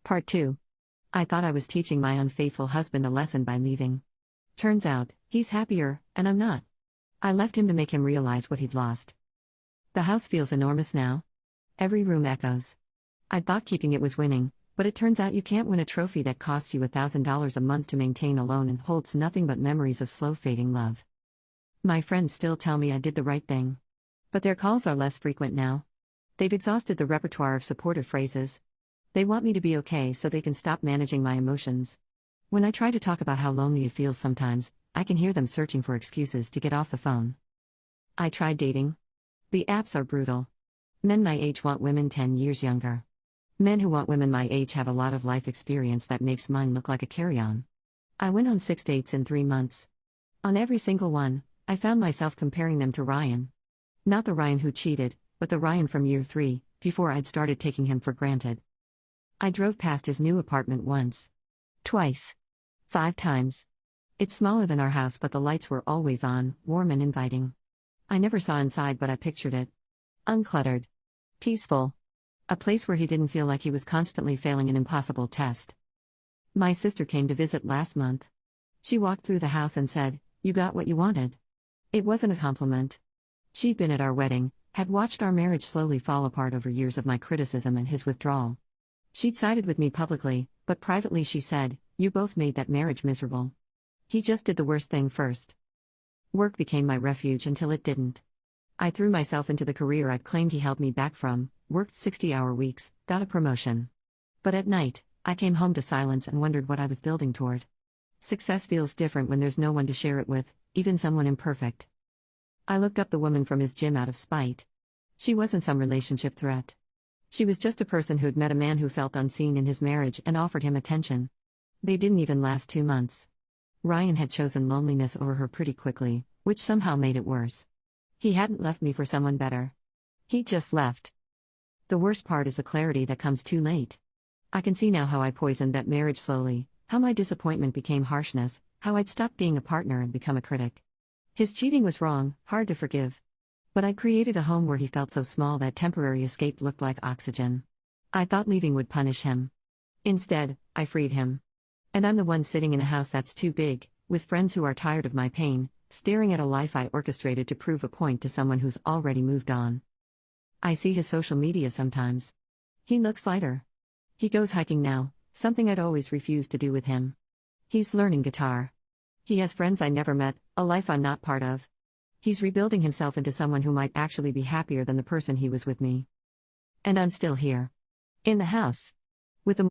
Part 2. I thought I was teaching my unfaithful husband a lesson by leaving. Turns out, he's happier, and I'm not. I left him to make him realize what he'd lost. The house feels enormous now. Every room echoes. I thought keeping it was winning, but it turns out you can't win a trophy that costs you $1,000 a month to maintain alone and holds nothing but memories of slow fading love. My friends still tell me I did the right thing. But their calls are less frequent now. They've exhausted the repertoire of supportive phrases. They want me to be okay so they can stop managing my emotions. When I try to talk about how lonely it feels sometimes, I can hear them searching for excuses to get off the phone. I tried dating. The apps are brutal. Men my age want women 10 years younger. Men who want women my age have a lot of life experience that makes mine look like a carry-on. I went on 6 dates in 3 months. On every single one, I found myself comparing them to Ryan. Not the Ryan who cheated, but the Ryan from year 3, before I'd started taking him for granted. I drove past his new apartment once. Twice. 5 times. It's smaller than our house, but the lights were always on, warm and inviting. I never saw inside, but I pictured it. Uncluttered. Peaceful. A place where he didn't feel like he was constantly failing an impossible test. My sister came to visit last month. She walked through the house and said, "You got what you wanted." It wasn't a compliment. She'd been at our wedding, had watched our marriage slowly fall apart over years of my criticism and his withdrawal. She'd sided with me publicly, but privately she said, "You both made that marriage miserable. He just did the worst thing first." Work became my refuge until it didn't. I threw myself into the career I'd claimed he held me back from, worked 60-hour weeks, got a promotion. But at night, I came home to silence and wondered what I was building toward. Success feels different when there's no one to share it with, even someone imperfect. I looked up the woman from his gym out of spite. She wasn't some relationship threat. She was just a person who'd met a man who felt unseen in his marriage and offered him attention. They didn't even last 2 months. Ryan had chosen loneliness over her pretty quickly, which somehow made it worse. He hadn't left me for someone better. He just left. The worst part is the clarity that comes too late. I can see now how I poisoned that marriage slowly, how my disappointment became harshness, how I'd stopped being a partner and become a critic. His cheating was wrong, hard to forgive. But I created a home where he felt so small that temporary escape looked like oxygen. I thought leaving would punish him. Instead, I freed him. And I'm the one sitting in a house that's too big, with friends who are tired of my pain, staring at a life I orchestrated to prove a point to someone who's already moved on. I see his social media sometimes. He looks lighter. He goes hiking now, something I'd always refused to do with him. He's learning guitar. He has friends I never met, a life I'm not part of. He's rebuilding himself into someone who might actually be happier than the person he was with me. And I'm still here. In the house. With a